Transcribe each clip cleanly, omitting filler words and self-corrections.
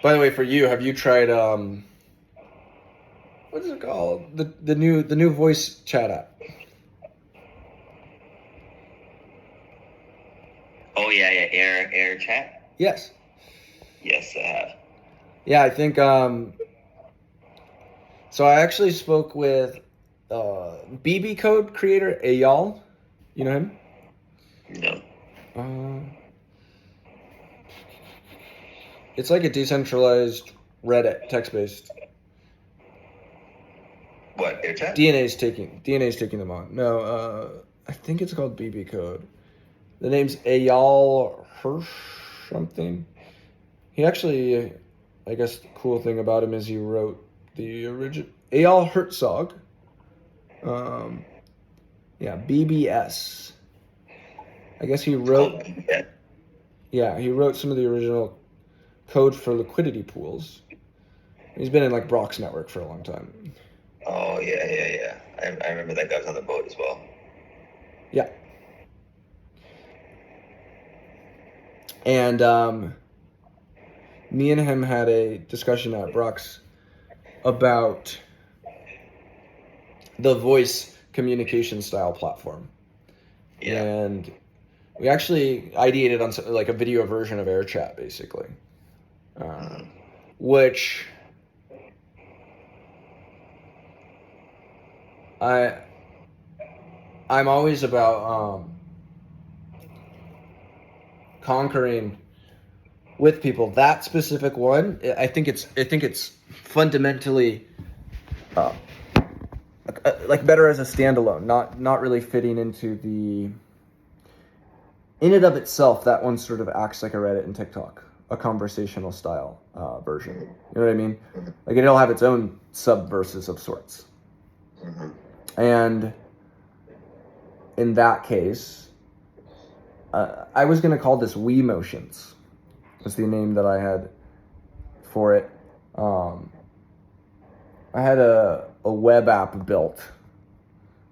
By the way, for you, have you tried what is it called? The new voice chat app. Oh yeah, air chat. Yes. Yes, I have. Yeah, I think so I actually spoke with BB Code creator Eyal. You know him? No. Uh, it's like a decentralized Reddit text-based. What, air chat? DNA's taking them on. No, I think it's called BB Code. The name's Eyal Hirsch something. He actually, I guess the cool thing about him is he wrote the original Eyal Herzog. Um, yeah, BBS. I guess he It's called wrote. yeah. Yeah, he wrote some of the original code for liquidity pools. He's been in like Brock's network for a long time. Oh yeah. I remember that guy was on the boat as well. Yeah, and me and him had a discussion at Brock's about the voice communication style platform, Yeah. and we actually ideated on like a video version of AirChat, basically, Mm-hmm. which I I'm always about conquering with people that specific one. I think it's fundamentally uh, like better as a standalone, not really fitting into the in and of itself. That one sort of acts like a Reddit and TikTok, a conversational style version. You know what I mean? Like it'll have its own subverses of sorts, Mm-hmm. and in that case, I was gonna call this Wemotions. Was the name that I had for it. Um, I had a web app built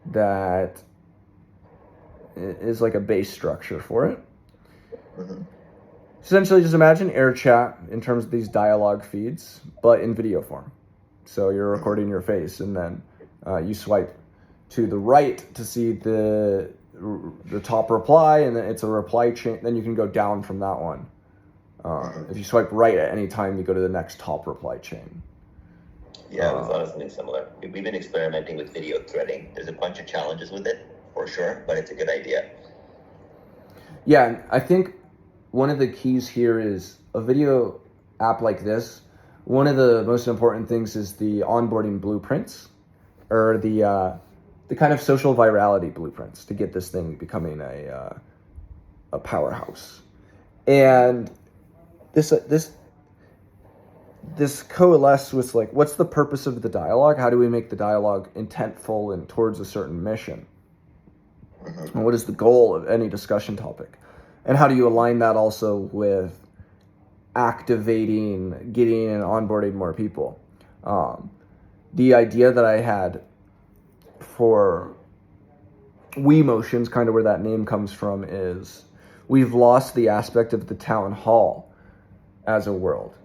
that is like a base structure for it. Mm-hmm. Essentially, just imagine air chat in terms of these dialogue feeds, but in video form. So you're recording your face, and then you swipe to the right to see the top reply, and then it's a reply chain. Then you can go down from that one. If you swipe right at any time, you go to the next top reply chain. Yeah, it was honestly similar. We've been experimenting with video threading. There's a bunch of challenges with it, for sure, but it's a good idea. Yeah, and I think one of the keys here is a video app like this. One of the most important things is the onboarding blueprints, or the kind of social virality blueprints to get this thing becoming a powerhouse. And this coalesce with like, what's the purpose of the dialogue? How do we make the dialogue intentful and towards a certain mission? Mm-hmm. And what is the goal of any discussion topic? And how do you align that also with activating, getting and onboarding more people? The idea that I had for Wemotions, kind of where that name comes from, is we've lost the aspect of the town hall as a world.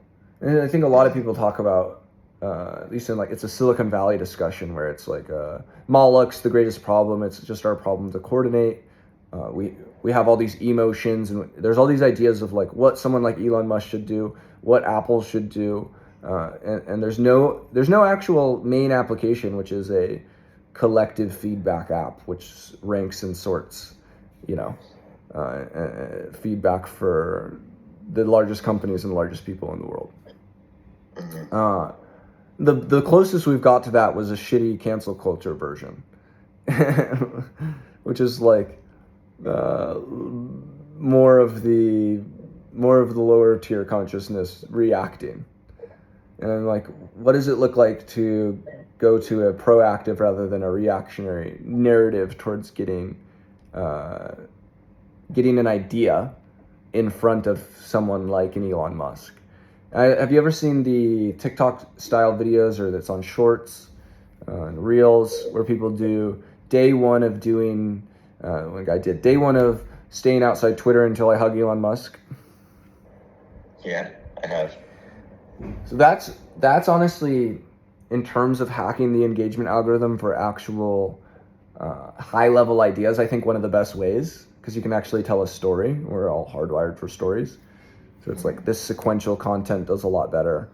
And I think a lot of people talk about, at least in like, it's a Silicon Valley discussion where it's like, Moloch's the greatest problem. It's just our problem to coordinate. We have all these emotions, and there's all these ideas of like what someone like Elon Musk should do, what Apple should do, and there's no actual main application, which is a collective feedback app, which ranks and sorts, you know, feedback for the largest companies and largest people in the world. The closest we've got to that was a shitty cancel culture version, which is like more of the lower tier consciousness reacting. And I'm like, what does it look like to go to a proactive rather than a reactionary narrative towards getting an idea in front of someone like an Elon Musk? Have you ever seen the TikTok style videos, or that's on Shorts and Reels, where people do day one of doing, one guy did day one of staying outside Twitter until I hug Elon Musk? Yeah, I have. So that's honestly, in terms of hacking the engagement algorithm for actual high level ideas, I think one of the best ways, because you can actually tell a story. We're all hardwired for stories. So it's like this sequential content does a lot better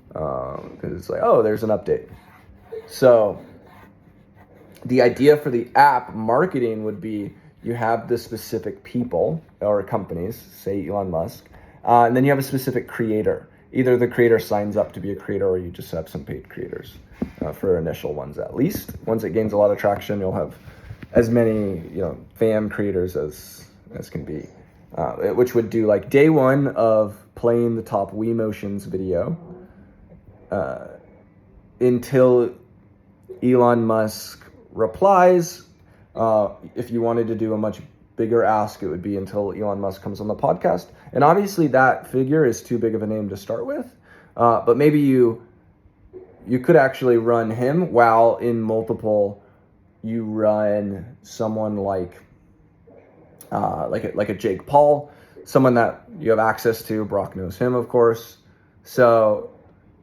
because it's like, oh, there's an update. So the idea for the app marketing would be you have the specific people or companies, say Elon Musk, and then you have a specific creator. Either the creator signs up to be a creator or you just have some paid creators for initial ones at least. Once it gains a lot of traction, you'll have as many Veme creators as can be, which would do like day one of playing the top Wemotions video until Elon Musk replies. If you wanted to do a much bigger ask, it would be until Elon Musk comes on the podcast. And obviously that figure is too big of a name to start with. But maybe you could actually run him while in multiple you run someone like a Jake Paul, someone that you have access to. Brock knows him, of course. So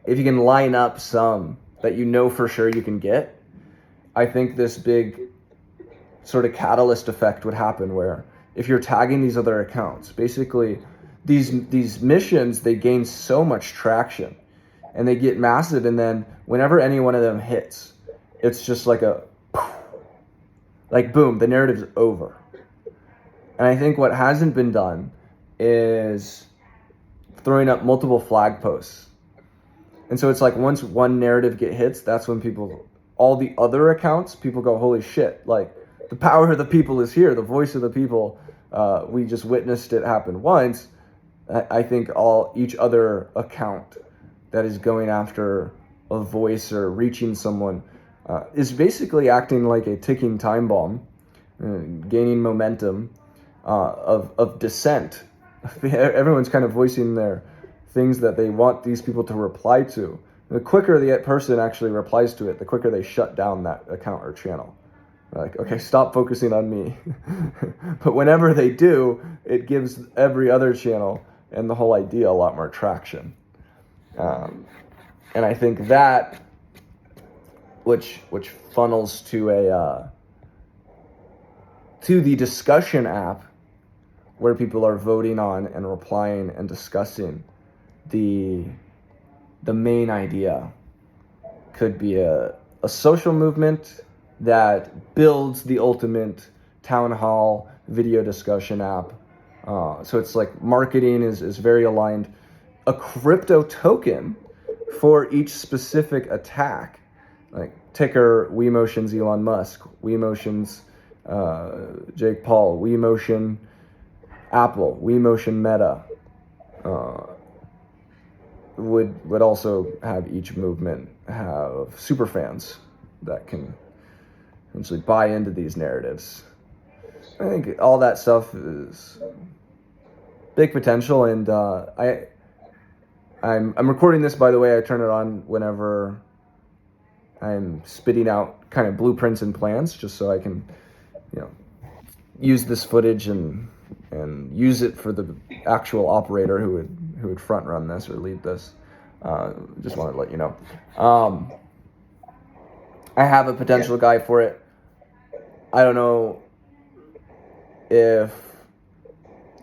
if you can line up some that you know for sure you can get, I think this big sort of catalyst effect would happen where if you're tagging these other accounts, basically these missions, they gain so much traction and they get massive. And then whenever any one of them hits, it's just like boom, the narrative's over. And I think what hasn't been done is throwing up multiple flag posts. And so it's like once one narrative hits, that's when all the other accounts, people go, holy shit, like the power of the people is here, the voice of the people. We just witnessed it happen once. I think each other account that is going after a voice or reaching someone is basically acting like a ticking time bomb, gaining momentum of dissent. Everyone's kind of voicing their things that they want these people to reply to. The quicker the person actually replies to it, the quicker they shut down that account or channel. They're like, okay, stop focusing on me. But whenever they do, it gives every other channel and the whole idea a lot more traction. And I think that, which funnels to the discussion app where people are voting on and replying and discussing the main idea, could be a social movement that builds the ultimate town hall video discussion app. So it's like marketing is very aligned. A crypto token for each specific attack, like ticker Wemotions Elon Musk, Wemotions Jake Paul, Wemotion Apple, Wemotion Meta. Would also have each movement have super fans that can essentially buy into these narratives. I think all that stuff is big potential, and I'm recording this, by the way. I turn it on whenever I'm spitting out kind of blueprints and plans, just so I can use this footage and use it for the actual operator who would front run this or lead this. Just wanted to let you know. I have a potential guy for it. I don't know if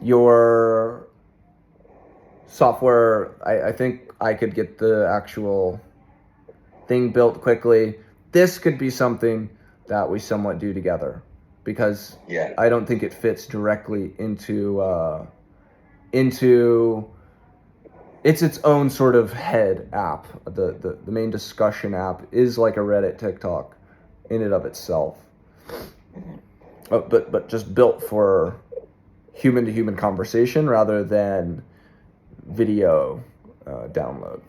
your software, I think I could get the actual thing built quickly. This could be something that we somewhat do together, because I don't think it fits directly into it's its own sort of head app. The main discussion app is like a Reddit, TikTok in and of itself, but just built for human to human conversation rather than video download.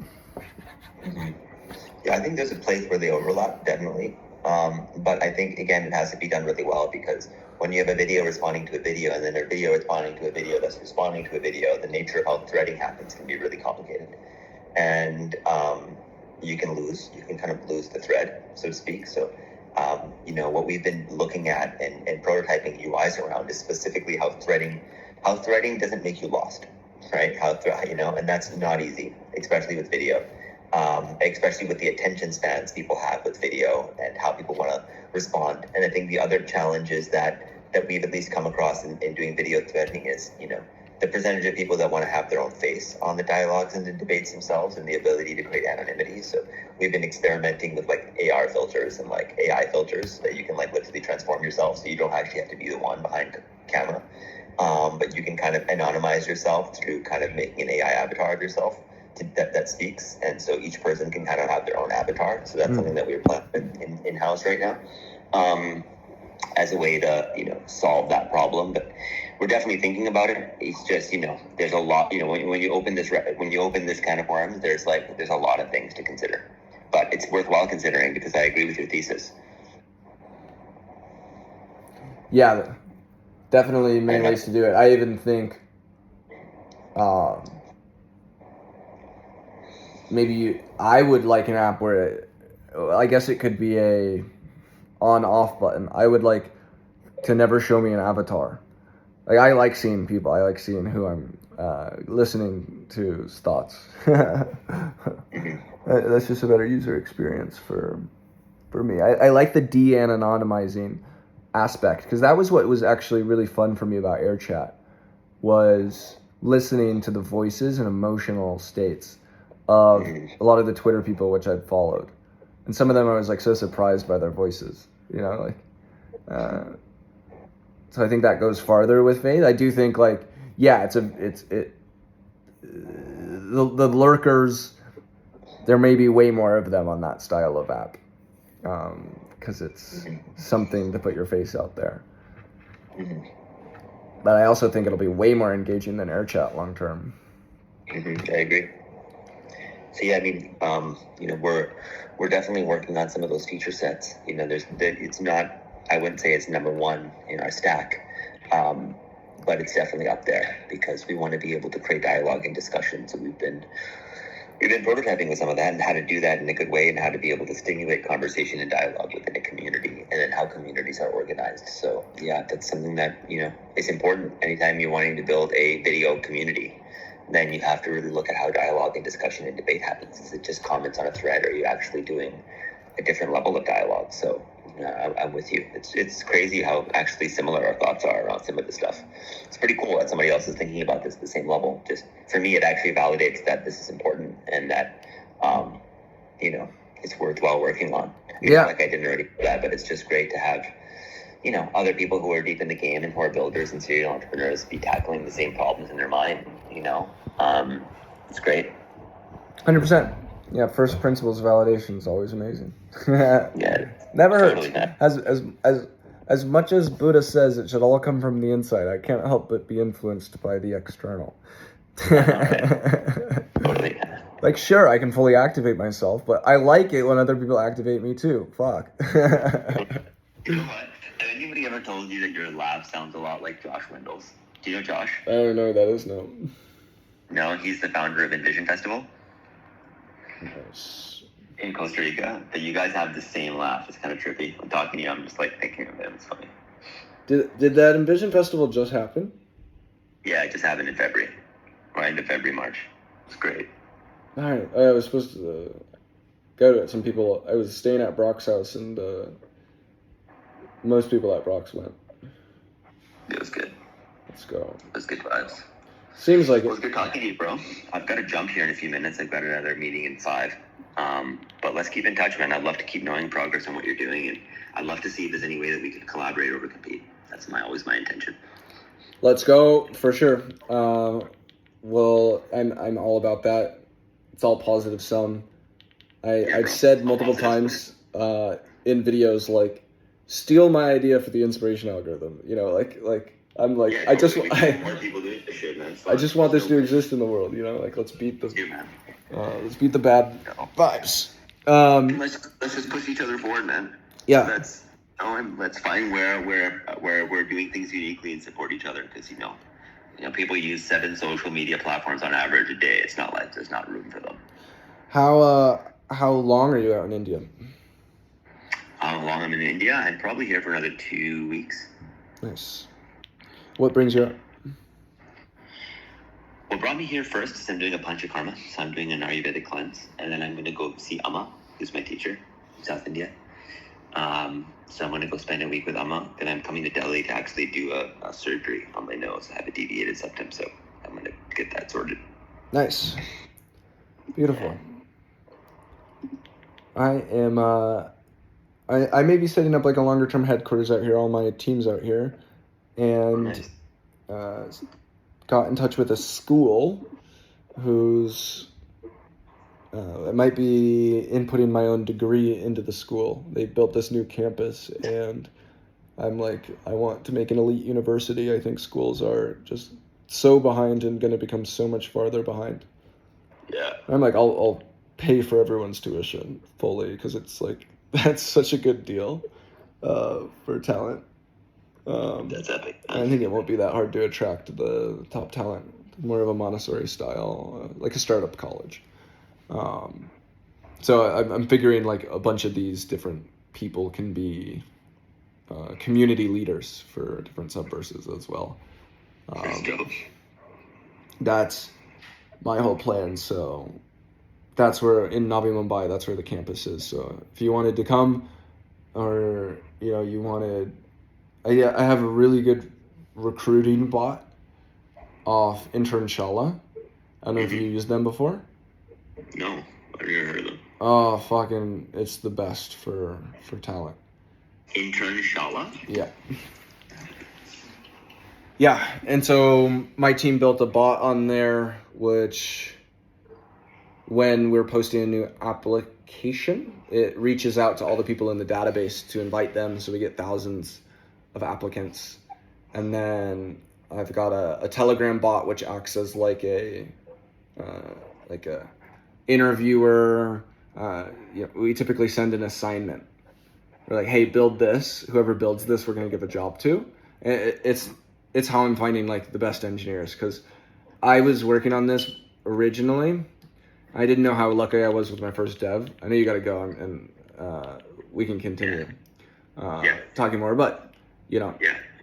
Yeah, I think there's a place where they overlap, definitely. But I think, again, it has to be done really well, because when you have a video responding to a video and then a video responding to a video that's responding to a video, the nature of how threading happens can be really complicated. And you can kind of lose the thread, so to speak. So, what we've been looking at and prototyping UIs around is specifically how threading doesn't make you lost. right? And that's not easy, especially with video, especially with the attention spans people have with video and how people want to respond. And I think the other challenges that we've at least come across in doing video threading is, the percentage of people that want to have their own face on the dialogues and the debates themselves, and the ability to create anonymity. So we've been experimenting with like AR filters and like AI filters that you can like literally transform yourself, so you don't actually have to be the one behind camera. But you can kind of anonymize yourself through kind of making an AI avatar of yourself that speaks. And so each person can kind of have their own avatar. So that's something that we're planning in-house right now, as a way to, solve that problem. But we're definitely thinking about it. It's just, there's a lot, when you open this kind of worms, there's a lot of things to consider. But it's worthwhile considering, because I agree with your thesis. Yeah, definitely many ways to do it. I even think maybe I would like an app where I guess it could be a on-off button. I would like to never show me an avatar. Like, I like seeing people. I like seeing who I'm listening to's thoughts. That's just a better user experience for me. I like the de-anonymizing aspect, because that was what was actually really fun for me about AirChat, was listening to the voices and emotional states of a lot of the Twitter people which I'd followed. And some of them I was like so surprised by their voices, so I think that goes farther with Faith. I do think the lurkers, there may be way more of them on that style of app, because it's something to put your face out there. But I also think it'll be way more engaging than AirChat long term. I agree. So yeah, we're definitely working on some of those feature sets. It's not, I wouldn't say it's number one in our stack, but it's definitely up there, because we want to be able to create dialogue and discussion. So we've been prototyping with some of that, and how to do that in a good way, and how to be able to stimulate conversation and dialogue within a community, and then how communities are organized. So yeah, that's something that, is important. Anytime you're wanting to build a video community, then you have to really look at how dialogue and discussion and debate happens. Is it just comments on a thread, or are you actually doing a different level of dialogue? So I'm with you. It's crazy how actually similar our thoughts are around some of this stuff. It's pretty cool that somebody else is thinking about this at the same level. Just for me, it actually validates that this is important, and that it's worthwhile working on. Yeah. Like I didn't already do that, but it's just great to have other people who are deep in the game and who are builders and serial entrepreneurs be tackling the same problems in their mind. It's great. 100%. Yeah, first principles validation is always amazing. Yeah, never totally hurts. As much as Buddha says it should all come from the inside, I can't help but be influenced by the external. Totally. Like, sure, I can fully activate myself, but I like it when other people activate me too. Fuck. You know what? Has anybody ever told you that your laugh sounds a lot like Josh Wendell's? Do you know Josh? I don't know who that is, no. No, he's the founder of Envision Festival. Nice. In Costa Rica. But you guys have the same laugh. It's kind of trippy. I'm talking to you, I'm just like thinking of him. It's funny. Did that Envision Festival just happen? Yeah, it just happened in February. Or end of February, March. It's great. All right. I was supposed to go to it. Some people, I was staying at Brock's house, and most people at Brock's went. It was good. Let's go. It was good vibes. Seems like it. It was good talking to you, bro. I've got to jump here in a few minutes. I've got another meeting in 5. But let's keep in touch, man. I'd love to keep knowing progress on what you're doing, and I'd love to see if there's any way that we could collaborate or compete. That's always my intention. Let's go, for sure. Well, I'm all about that. It's all positive sum. I've said multiple times in videos, like, steal my idea for the inspiration algorithm. I'm like, yeah, more people doing this shit, man. I just want this to exist in the world. Let's beat the let's beat the bad vibes. Let's just push each other forward, man. Yeah. Let's find where we're doing things uniquely and support each other, because people use 7 social media platforms on average a day. It's not like there's not room for them. How long are you out in India? How long I'm in India? I'm probably here for another 2 weeks. Nice. What brings you up? What brought me here first is I'm doing a panchakarma, so I'm doing an Ayurvedic cleanse, and then I'm going to go see Amma, who's my teacher from South India. So I'm going to go spend a week with Amma. Then I'm coming to Delhi to actually do a surgery on my nose. I have a deviated septum, so I'm going to get that sorted. Nice. Beautiful. I am, I may be setting up like a longer term headquarters out here, all my team's out here, and got in touch with a school who's, it might be inputting my own degree into the school. They built this new campus, and I'm like, I want to make an elite university. I think schools are just so behind and going to become so much farther behind. Yeah. I'm like, I'll pay for everyone's tuition fully, because it's like, that's such a good deal for talent. That's epic. I think it won't be that hard to attract the top talent. More of a Montessori style, like a startup college. So I'm figuring like a bunch of these different people can be community leaders for different subverses as well. That's my whole plan. So that's where, in Navi Mumbai, that's where the campus is. So if you wanted to come, or you wanted, I have a really good recruiting bot off Internshala. I don't know if you used them before. No, I've never heard of them. Oh, fucking, it's the best for talent. Internshala? Yeah. Yeah, and so my team built a bot on there, which when we're posting a new application, it reaches out to all the people in the database to invite them, so we get thousands of applicants. And then I've got a Telegram bot which acts as like a interviewer. We typically send an assignment. We're like, hey, build this. Whoever builds this, we're gonna give a job to. And it's how I'm finding like the best engineers, because I was working on this originally. I didn't know how lucky I was with my first dev. I know you got to go, and we can continue talking more, but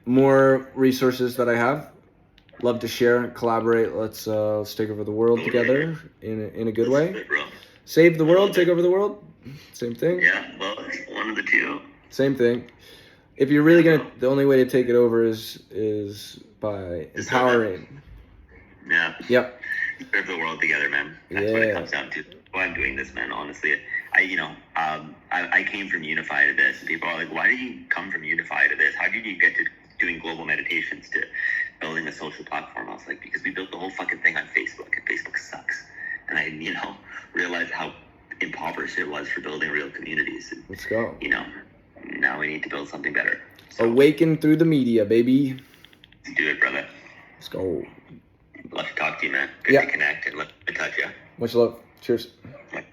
more resources that I have. Love to share, collaborate. Let's take over the world together in a good way. Save the world, take over the world. Same thing. Yeah, well, one of the two. Same thing. If you're really the only way to take it over is by empowering. Yeah. Yep. Serve the world together, man. That's what it comes down to. Why I'm doing this, man. Honestly, I came from Unify to this, and people are like, "Why did you come from Unify to this? How did you get to doing global meditations to building a social platform?" I was like, "Because we built the whole fucking thing on Facebook, and Facebook sucks." And I, realized how impoverished it was for building real communities. And, let's go. Now we need to build something better. So, awaken through the media, baby. Let's do it, brother. Let's go. Love to talk to you, man. Good to connect and love to touch you. Much love. Cheers. Bye.